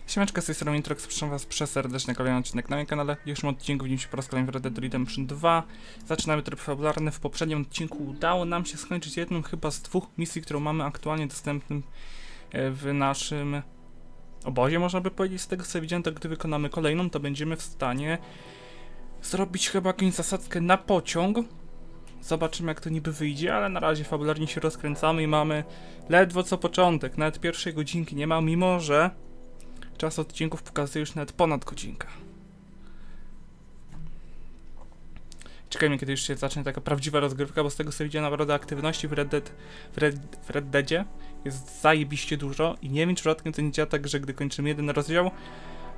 Siemeczka, z tej strony Mitroks, proszę was przeserdecznie kolejny odcinek na moim kanale. W dzisiejszym odcinku widzimy się po raz kolejny w Red Dead Redemption 2. Zaczynamy tryb fabularny. W poprzednim odcinku udało nam się skończyć jedną chyba z dwóch misji, którą mamy aktualnie dostępnym w naszym obozie, można by powiedzieć. Z tego co widziałem, to gdy wykonamy kolejną, to będziemy w stanie zrobić chyba jakąś zasadzkę na pociąg. Zobaczymy, jak to niby wyjdzie, ale na razie fabularnie się rozkręcamy i mamy ledwo co początek. Nawet pierwszej godzinki nie ma, mimo że czas odcinków pokazuje już nawet ponad godzinkę. Czekajmy, kiedy już się zacznie taka prawdziwa rozgrywka, bo z tego co widziałem, naprawdę aktywności w Red Deadzie jest zajebiście dużo i nie wiem, czy przypadkiem to nie działa tak, że gdy kończymy jeden rozdział,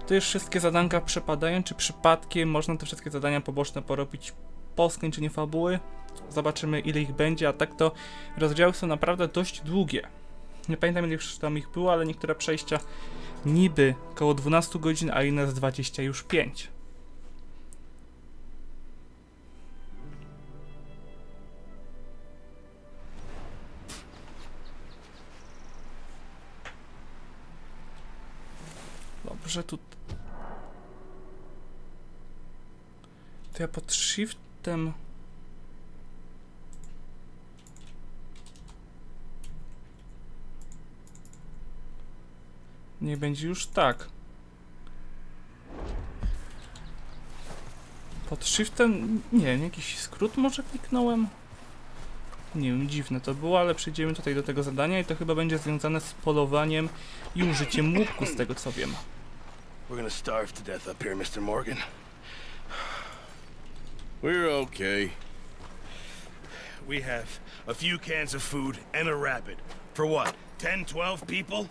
to już wszystkie zadanka przepadają, czy przypadkiem można te wszystkie zadania poboczne porobić po skończeniu fabuły. Zobaczymy, ile ich będzie, a tak to rozdziały są naprawdę dość długie. Nie pamiętam, ile już tam ich było, ale niektóre przejścia niby około 12 godzin, a inne z 20 już 5. Dobrze, tu... To ja pod shiftem... Nie będzie już tak. Pod shiftem... Nie, jakiś skrót może kliknąłem? Nie wiem, dziwne to było, ale przejdziemy tutaj do tego zadania i to chyba będzie związane z polowaniem i użyciem łuku, z tego co wiem. We're gonna starve to death up here, Mr. Morgan. We're okay. We have a few cans of food and a rabbit. For what? 10, 12 people?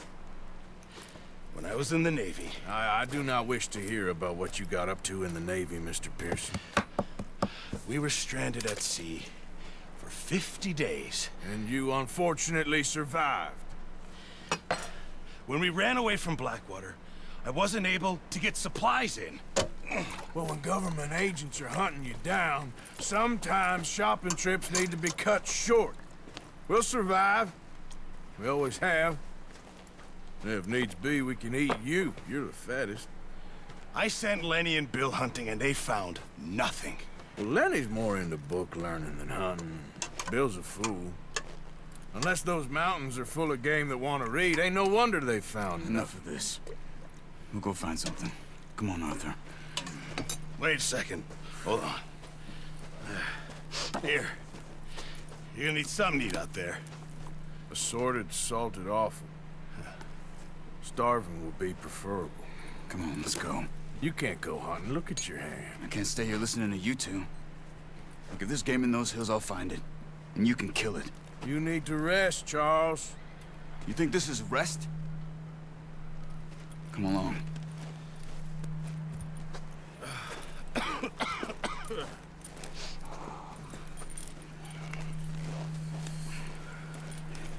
When I was in the Navy... I do not wish to hear about what you got up to in the Navy, Mr. Pearson. We were stranded at sea for 50 days. And you unfortunately survived. When we ran away from Blackwater, I wasn't able to get supplies in. Well, when government agents are hunting you down, sometimes shopping trips need to be cut short. We'll survive. We always have. If needs be, we can eat you. You're the fattest. I sent Lenny and Bill hunting, and they found nothing. Well, Lenny's more into book learning than hunting. Bill's a fool. Unless those mountains are full of game that want to read, ain't no wonder they found Enough of this. We'll go find something. Come on, Arthur. Wait a second. Hold on. Here. You're gonna need something to eat out there. Assorted, salted offal. Starving will be preferable. Come on, let's go. You can't go hunting. Look at your hand. I can't stay here listening to you two. Look, if there's game in those hills, I'll find it. And you can kill it. You need to rest, Charles. You think this is rest? Come along.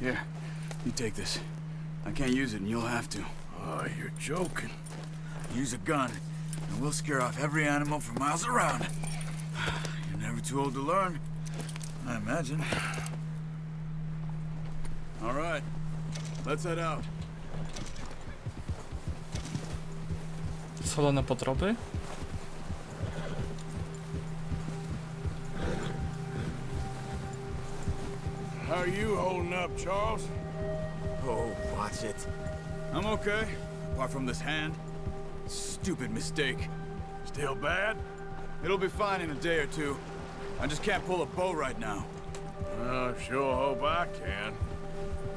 Here, you take this. I can't use it, and you'll have to. Oh, you're joking. Use a gun, and we'll scare off every animal for miles around. You're never too old to learn, I imagine. All right, let's head out. Solone potroby? How are you holding up, Charles? Oh, watch it. I'm okay, apart from this hand. Stupid mistake. Still bad? It'll be fine in a day or two. I just can't pull a bow right now. I sure hope I can.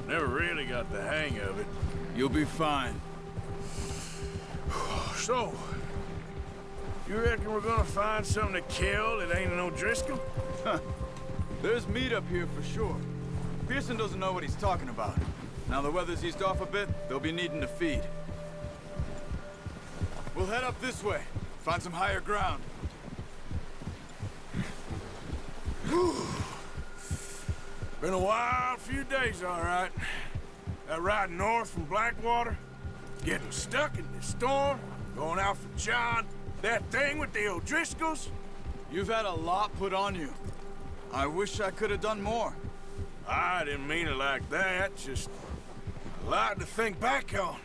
Never really got the hang of it. You'll be fine. So, you reckon we're gonna find something to kill that ain't no Driscoll? Huh. There's meat up here for sure. Pearson doesn't know what he's talking about. Now the weather's eased off a bit, they'll be needing to feed. We'll head up this way, find some higher ground. Been a wild few days, all right. That ride north from Blackwater, getting stuck in this storm, going out for John, that thing with the O'Driscolls. You've had a lot put on you. I wish I could have done more. I didn't mean it like that, just a lot to think back on.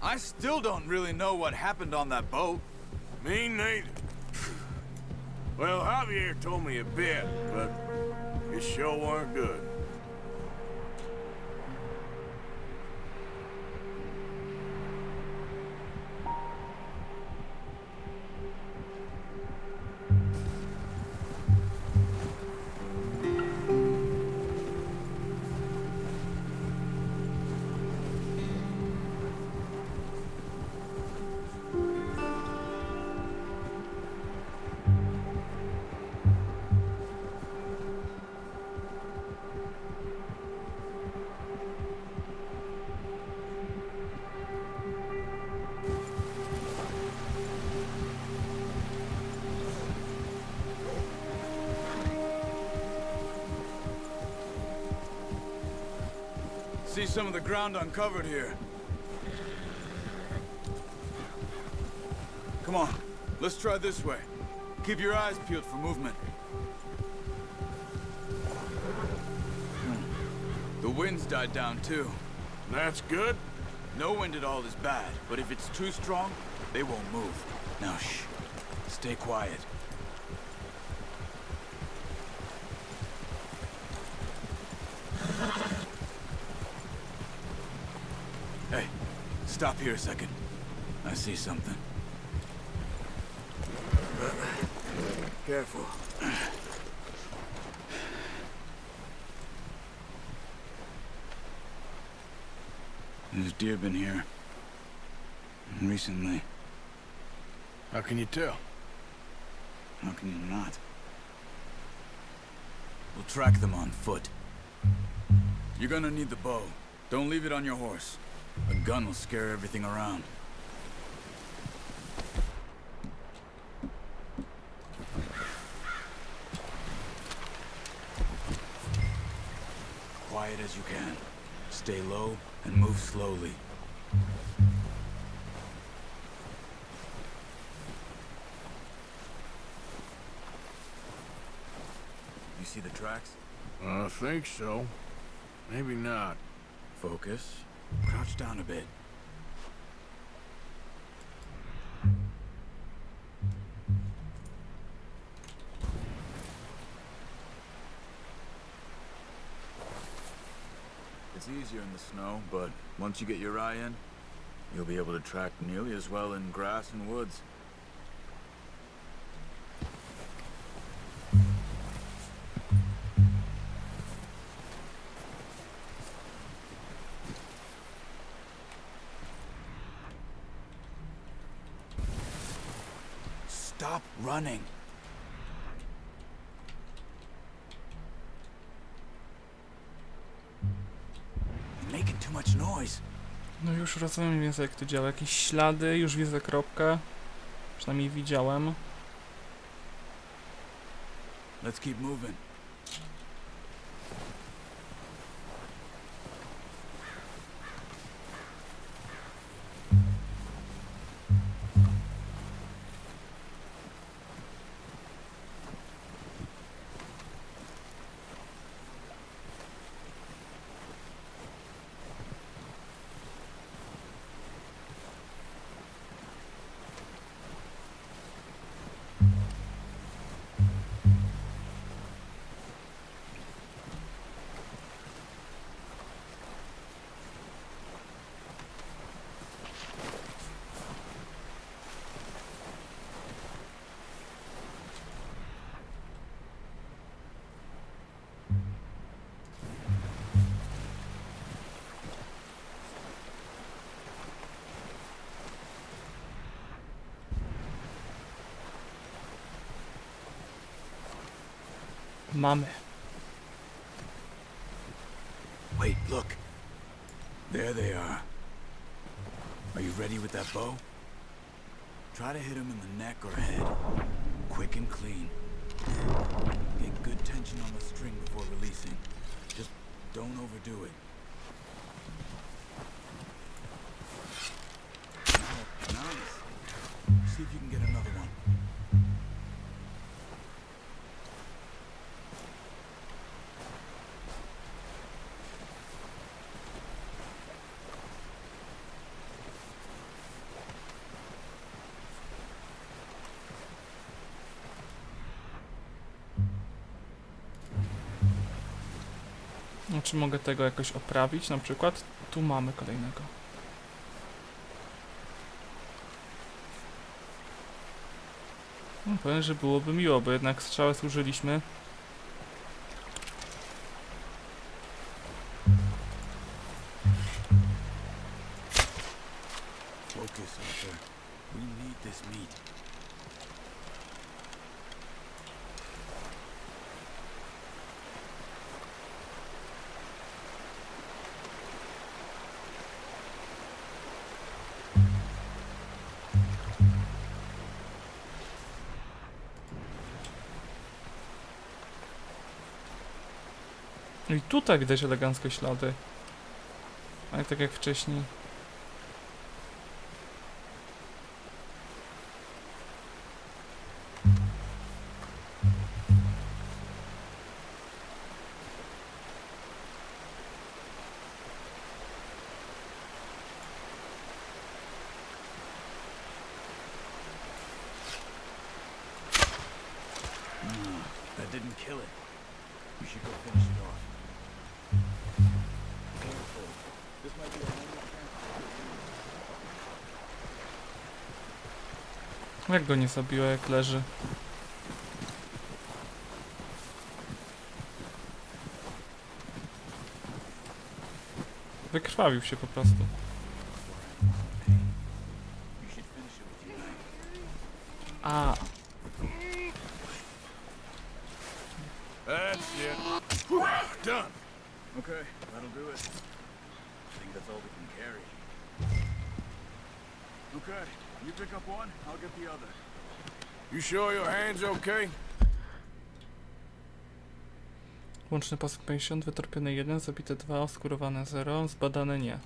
I still don't really know what happened on that boat. Me neither. Well, Javier told me a bit, but it sure weren't good. See some of the ground uncovered here. Come on, let's try this way. Keep your eyes peeled for movement. The wind's died down too. That's good. No wind at all is bad, but if it's too strong, they won't move. Now shh, stay quiet. Hey, stop here a second. I see something. Careful. There's deer been here. Recently. How can you tell? How can you not? We'll track them on foot. You're gonna need the bow. Don't leave it on your horse. A gun will scare everything around. Quiet as you can. Stay low and move slowly. You see the tracks? I think so. Maybe not. Focus. Crouch down a bit. It's easier in the snow, but once you get your eye in, you'll be able to track nearly as well in grass and woods. Stop running. You're making too much noise. No już rozumiem mniej więcej jak to działa. Jakieś ślady, już widzę kropkę. Przynajmniej widziałem. Let's keep moving. Mamy. Wait, look. There they are. Are you ready with that bow? Try to hit him in the neck or head. Quick and clean. Get good tension on the string before releasing. Just don't overdo it. Nice. See if you can get another one. No, czy mogę tego jakoś oprawić? Na przykład tu mamy kolejnego. No, powiem, że byłoby miło, bo jednak strzałę służyliśmy. Focus, Arthur. We need this meat. No i tutaj widać elegancko ślady. Ale tak jak wcześniej. That didn't kill it. We should go finish it off. Careful. This might be a moment of Jak go nie zabiła, jak leży? Wykrwawił się po prostu. A. That's it. Done. Okay, that'll do it. I think that's all we can carry. Okay, you pick up one, I'll get the other. You sure your hand's okay? Łączny pasek 50, wytorpione 1, zabite 2, oskurowane 0, zbadane nie.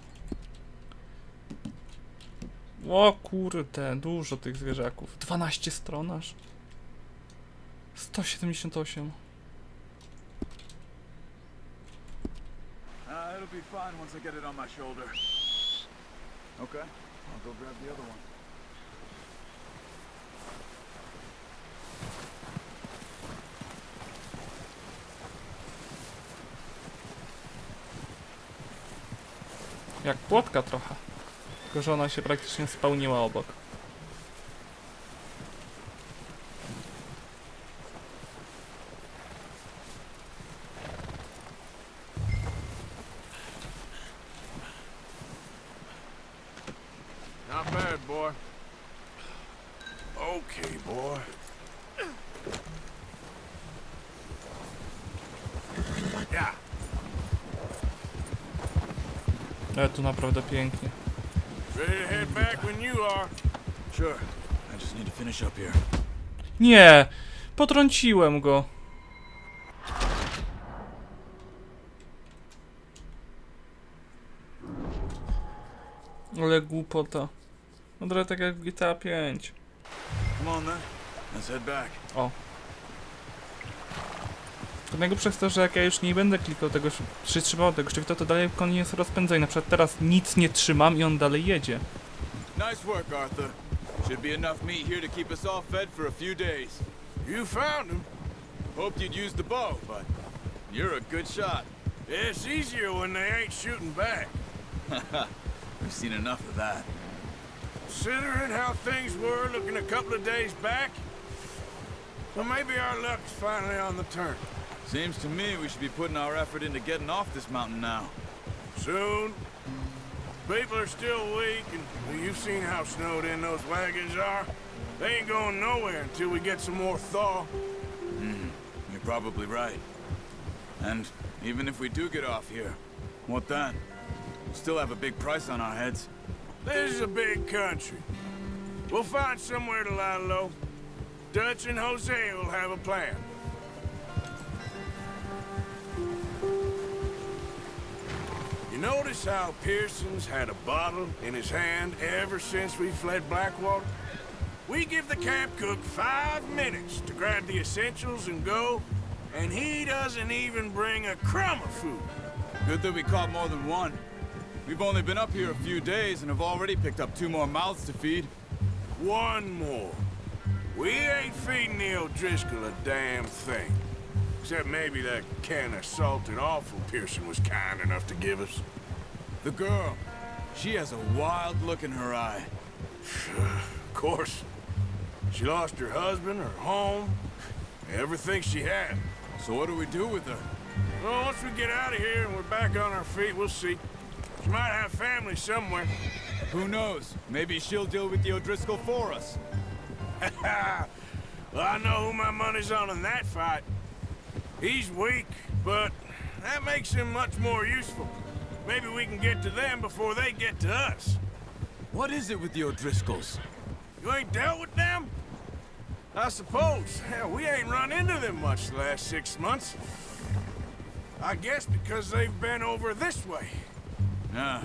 O kurde, dużo tych zwierzaków. 12 stron aż. 178. It'll be fine once I get it on my shoulder. Okay, I'll go grab the other one. Jak płotka trochę. Tylko że ona się praktycznie spełniła obok. Not bad, boy. Okay, boy. Yeah. Ale tu naprawdę pięknie. Ready to head back when you are. Sure. I just need to finish up here. Nie! Potrąciłem go. Ale głupota. No trochę tak jak w GTA 5. Come on then. Let's head back. O. To najgorsze jest to, że jak ja już nie będę klikał tego, przytrzymał tego szczytu, to dalej koniec rozpędzenia. Na przykład teraz nic nie trzymam i on dalej jedzie. Nice work, Arthur. Should be enough meat here to keep us all fed for a few days. You found him. Hoped you'd use the bow, but you're a good shot. It's easier when they ain't shooting back. We've seen enough of that. Considering how things were looking a couple of days back, well, maybe our luck's finally on the turn. Seems to me we should be putting our effort into getting off this mountain now. Soon. People are still weak, and well, you've seen how snowed in those wagons are. They ain't going nowhere until we get some more thaw. You're probably right. And even if we do get off here, what then? We'll still have a big price on our heads. This is a big country. We'll find somewhere to lie low. Dutch and Jose will have a plan. You notice how Pearson's had a bottle in his hand ever since we fled Blackwater? We give the camp cook 5 minutes to grab the essentials and go, and he doesn't even bring a crumb of food. Good that we caught more than one. We've only been up here a few days and have already picked up 2 more mouths to feed. One more. We ain't feeding the O'Driscoll a damn thing. Except maybe that can of salted offal Pearson was kind enough to give us. The girl. She has a wild look in her eye. Of course. She lost her husband, her home, everything she had. So what do we do with her? Well, once we get out of here and we're back on our feet, we'll see. She might have family somewhere. Who knows? Maybe she'll deal with the O'Driscoll for us. Well, I know who my money's on in that fight. He's weak, but that makes him much more useful. Maybe we can get to them before they get to us. What is it with the O'Driscolls? You ain't dealt with them? I suppose. Hell, we ain't run into them much the last 6 months. I guess because they've been over this way. Nah.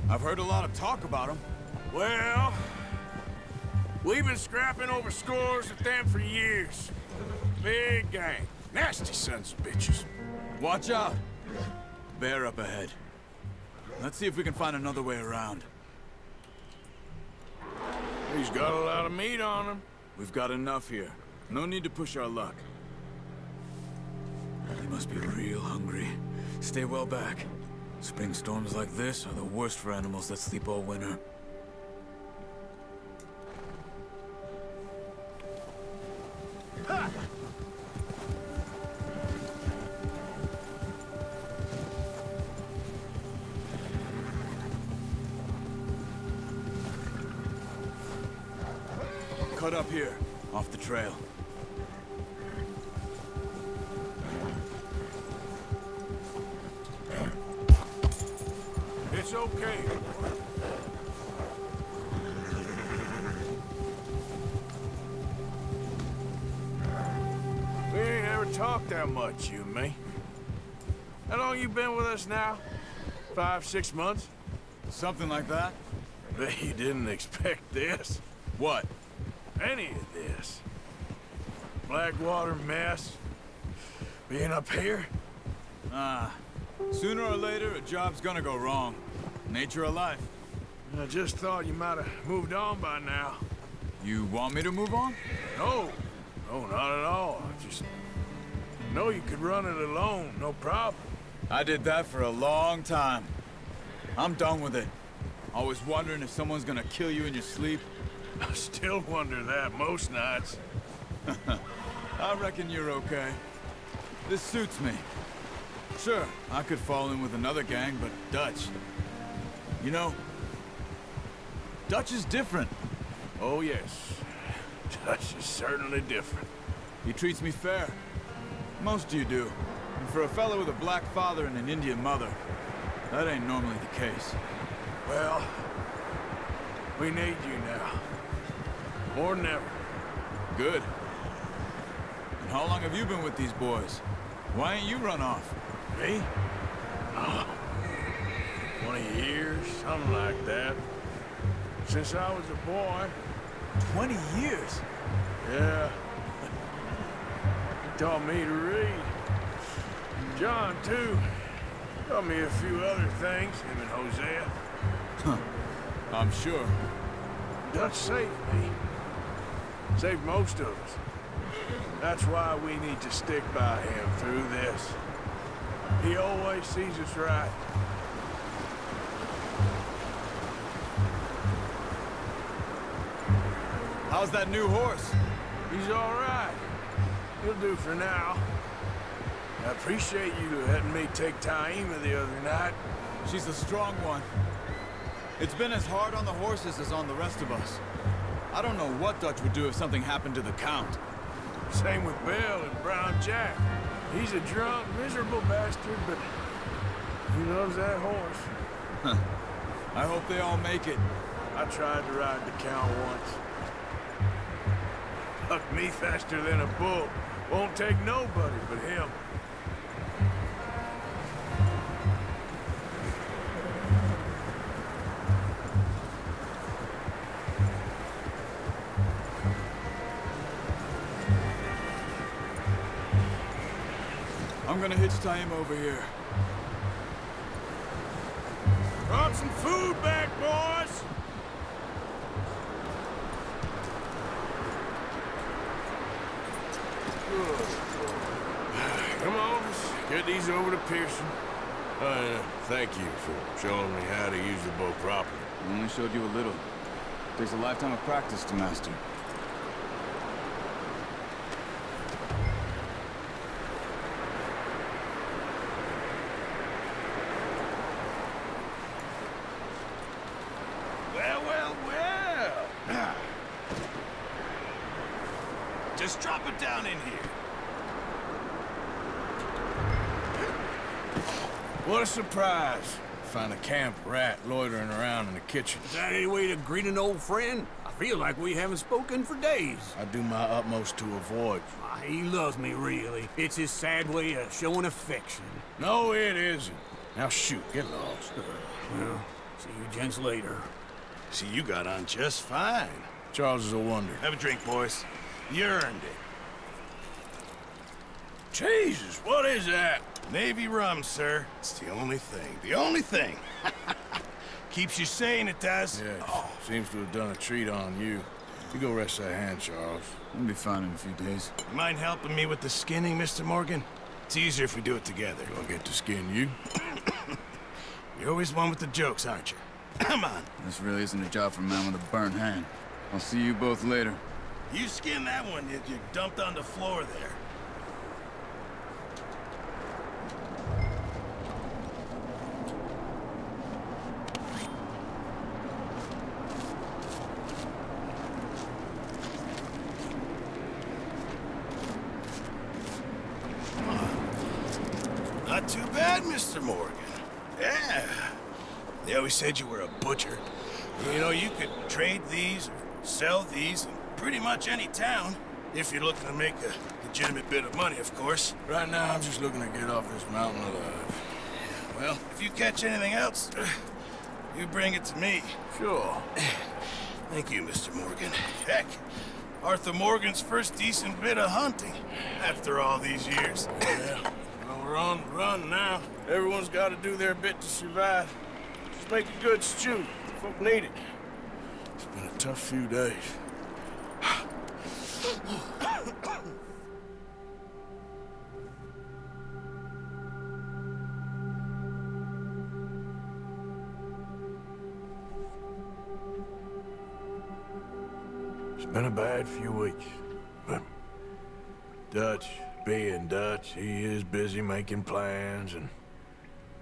I've heard a lot of talk about them. Well, we've been scrapping over scores with them for years. Big gang. Nasty sons of bitches. Watch out! Bear up ahead. Let's see if we can find another way around. He's got a lot of meat on him. We've got enough here. No need to push our luck. They must be real hungry. Stay well back. Spring storms like this are the worst for animals that sleep all winter. Ha! Cut up here, off the trail. It's okay. We ain't ever talked that much, you and me. How long you been with us now? 5, 6 months? Something like that? Bet you didn't expect this. What? Any of this. Blackwater mess. Being up here? Sooner or later, a job's gonna go wrong. Nature of life. I just thought you might have moved on by now. You want me to move on? No. No, not at all. I just know you could run it alone, no problem. I did that for a long time. I'm done with it. Always wondering if someone's gonna kill you in your sleep. I still wonder that most nights. I reckon you're okay. This suits me. Sure, I could fall in with another gang, but Dutch... You know, Dutch is different. Oh, yes. Dutch is certainly different. He treats me fair. Most of you do. And for a fellow with a black father and an Indian mother, that ain't normally the case. Well, we need you now. More than ever. Good. And how long have you been with these boys? Why ain't you run off? Me? Oh, 20 years, something like that. Since I was a boy. 20 years? Yeah. He taught me to read. John, too. Taught me a few other things, him and Hosea. Huh. I'm sure. Dutch saved me. Saved most of us. That's why we need to stick by him through this. He always sees us right. How's that new horse? He's all right. He'll do for now. I appreciate you letting me take Taima the other night. She's a strong one. It's been as hard on the horses as on the rest of us. I don't know what Dutch would do if something happened to the Count. Same with Bill and Brown Jack. He's a drunk, miserable bastard, but he loves that horse. Huh. I hope they all make it. I tried to ride the Count once. Hucked me faster than a bull. Won't take nobody but him. I'm gonna hitch Taima over here. Brought some food back, boys! Good. Get these over to Pearson. Thank you for showing me how to use the bow properly. I only showed you a little. Takes a lifetime of practice to master. Well, well, well. Just drop it down in here. What a surprise. Find a camp rat loitering around in the kitchen. Is that any way to greet an old friend? I feel like we haven't spoken for days. I do my utmost to avoid you. He loves me, really. It's his sad way of showing affection. No, it isn't. Now shoot, get lost. Well, see you gents later. See, you got on just fine. Charles is a wonder. Have a drink, boys. You earned it. Jesus, what is that? Navy rum, sir. It's the only thing. The only thing. Keeps you sane, it does. Yeah, seems to have done a treat on you. You go rest that hand, Charles. I'll be fine in a few days. You mind helping me with the skinning, Mr. Morgan? It's easier if we do it together. Do I get to skin you? You're always one with the jokes, aren't you? Come on. This really isn't a job for a man with a burnt hand. I'll see you both later. You skin that one that you dumped on the floor there. Not too bad, Mr. Morgan. Yeah. They always said you were a butcher. You know, you could trade these, or sell these, in pretty much any town, if you're looking to make a legitimate bit of money, of course. Right now, I'm just looking to get off this mountain alive. Well, if you catch anything else, you bring it to me. Sure. Thank you, Mr. Morgan. Heck, Arthur Morgan's first decent bit of hunting, after all these years. Yeah. Well, we're on the run now. Everyone's got to do their bit to survive. Just make a good stew. Folk need it. It's been a tough few days. It's been a bad few weeks, but Dutch being Dutch, he is busy making plans, and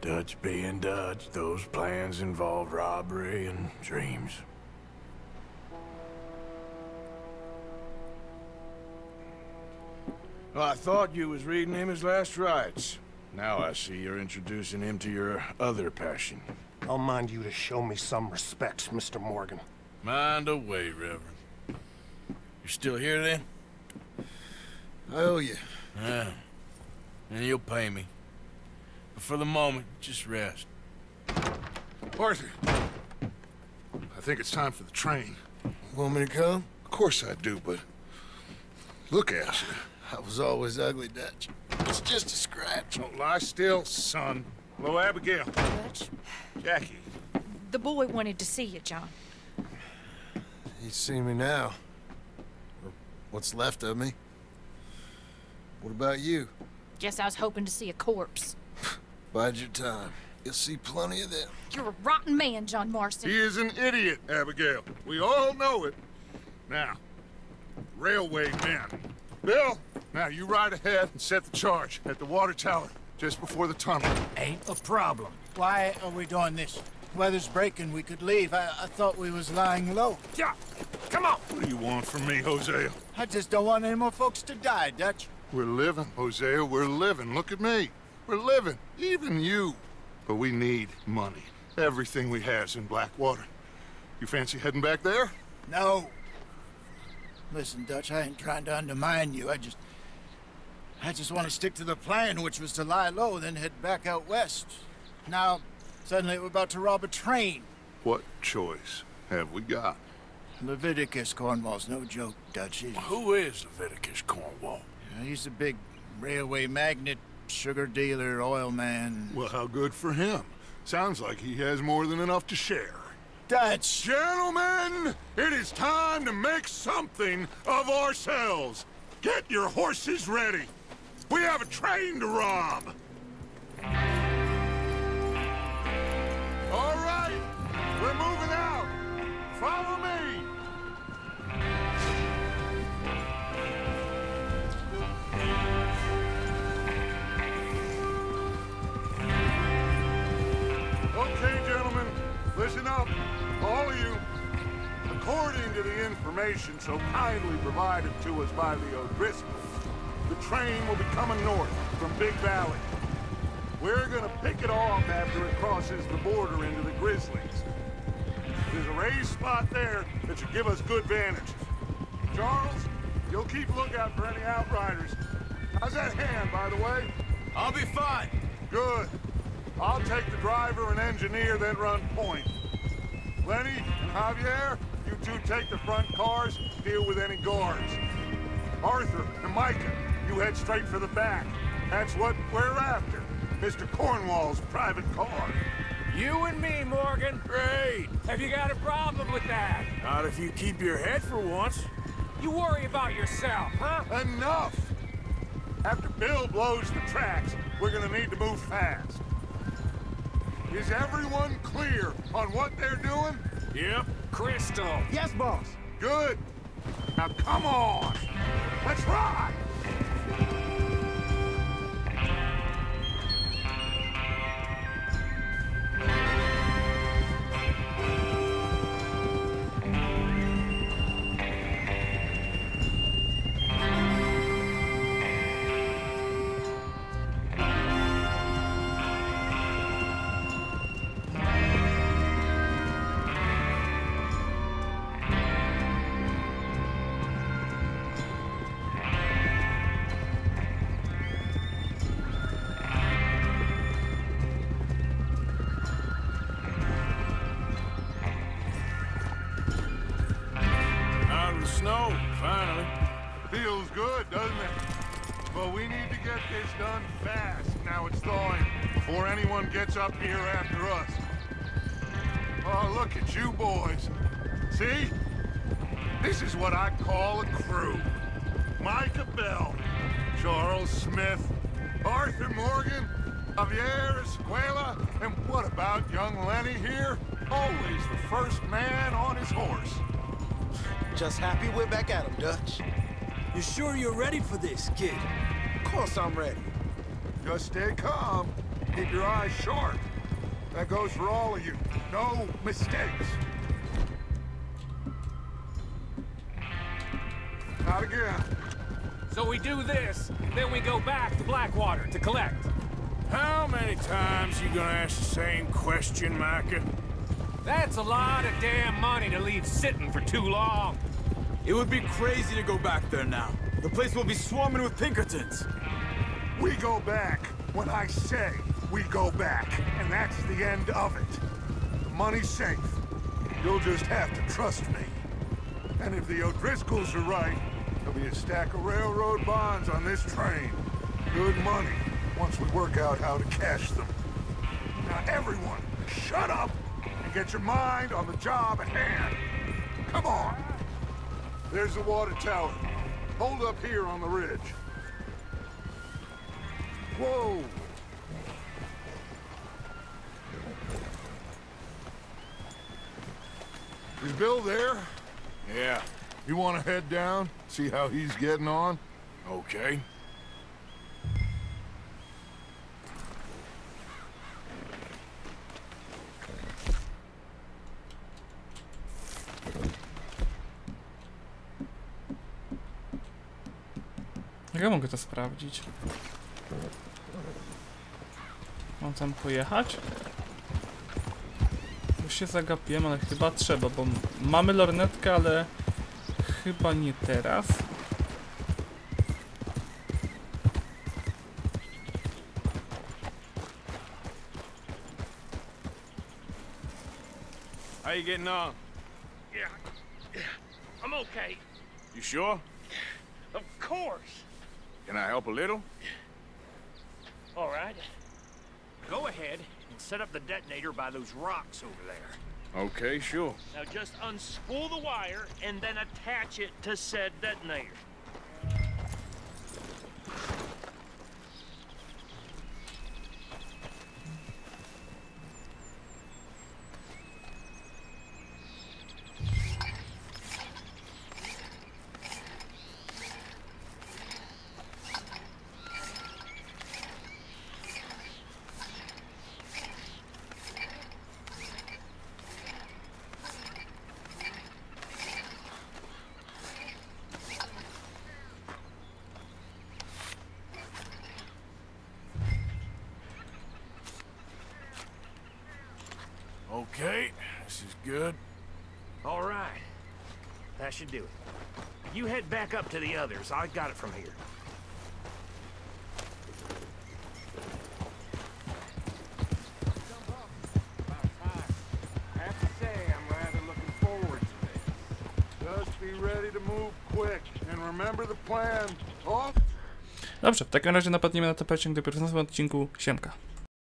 Dutch being Dutch, those plans involve robbery and dreams. Well, I thought you was reading him his last rites. Now I see you're introducing him to your other passion. I'll mind you to show me some respect, Mr. Morgan. Mind away, Reverend. You still here, then? I owe you. Yeah. And you'll pay me. But for the moment, just rest. Arthur, I think it's time for the train. Want me to come? Of course I do, but look at you. I was always ugly, Dutch. It's just a scratch. Don't lie still, son. Hello, Abigail. Dutch, Jackie. the boy wanted to see you, John. He's seen me now. Or what's left of me. What about you? Guess I was hoping to see a corpse. Bide your time. You'll see plenty of them. You're a rotten man, John Marston. He is an idiot, Abigail. We all know it. Now, railway men. Bill, now you ride ahead and set the charge at the water tower just before the tunnel. Ain't a problem. Why are we doing this? Weather's breaking, we could leave. I thought we was lying low. Yeah, come on. What do you want from me, Hosea? I just don't want any more folks to die, Dutch. We're living, Hosea, we're living. Look at me. We're living, even you. But we need money. Everything we has in Blackwater. You fancy heading back there? No. Listen, Dutch, I ain't trying to undermine you. I just want to stick to the plan, which was to lie low, then head back out west. Now, suddenly we're about to rob a train. What choice have we got? Leviticus Cornwall's no joke, Dutch. Who is Leviticus Cornwall? He's a big railway magnate, sugar dealer, oil man. Well, how good for him. Sounds like he has more than enough to share. Dutch! Gentlemen, it is time to make something of ourselves. Get your horses ready. We have a train to rob. We're moving out! Follow me! Okay, gentlemen, listen up, all of you. According to the information so kindly provided to us by the O'Driscolls, the train will be coming north from Big Valley. We're gonna pick it off after it crosses the border into the Grizzlies. There's a raised spot there that should give us good vantage. Charles, you'll keep lookout for any outriders. How's that hand, by the way? I'll be fine. Good. I'll take the driver and engineer, then run point. Lenny and Javier, you two take the front cars, deal with any guards. Arthur and Micah, you head straight for the back. That's what we're after. Mr. Cornwall's private car. You and me, Morgan. Great. Have you got a problem with that? Not if you keep your head for once. You worry about yourself, huh? Enough! After Bill blows the tracks, we're gonna need to move fast. Is everyone clear on what they're doing? Yep. Crystal. Yes, boss. Good. Now come on! Let's ride! Snow, finally. Feels good, doesn't it? But we need to get this done fast. Now it's thawing, before anyone gets up here after us. Oh, look at you boys. See? This is what I call a crew. Micah Bell, Charles Smith, Arthur Morgan, Javier Escuela, and what about young Lenny here? Always the first man on his horse. Just happy we're back at him, Dutch. You sure you're ready for this, kid? Of course I'm ready. Just stay calm. Keep your eyes sharp. That goes for all of you. No mistakes. Not again. So we do this, then we go back to Blackwater to collect. How many times you gonna ask the same question, Micah? That's a lot of damn money to leave sitting for too long. It would be crazy to go back there now. The place will be swarming with Pinkertons. We go back when I say we go back, and that's the end of it. The money's safe. You'll just have to trust me. And if the O'Driscolls are right, there'll be a stack of railroad bonds on this train. Good money, once we work out how to cash them. Now everyone, shut up and get your mind on the job at hand. Come on. There's the water tower. Hold up here on the ridge. Whoa! Is Bill there? Yeah. You want to head down, see how he's getting on? Okay. Jak ja mogę to sprawdzić? Mam tam pojechać? Już się zagapiłem, ale chyba trzeba, bo mamy lornetkę, ale chyba nie teraz. How you getting on? Yeah, I'm okay. You sure? Of course. Can I help a little? All right. Go ahead and set up the detonator by those rocks over there. Okay, sure. Now just unspool the wire and then attach it to said detonator. good. All right. That should do it. You head back up to the others. I got it from here. I have to say, I'm rather looking forward to this. Just be ready to move quick and remember the plan. Oh! Dobrze, w takim razie napadniemy na ten pociąg dopiero w następnym odcinku. Siemka.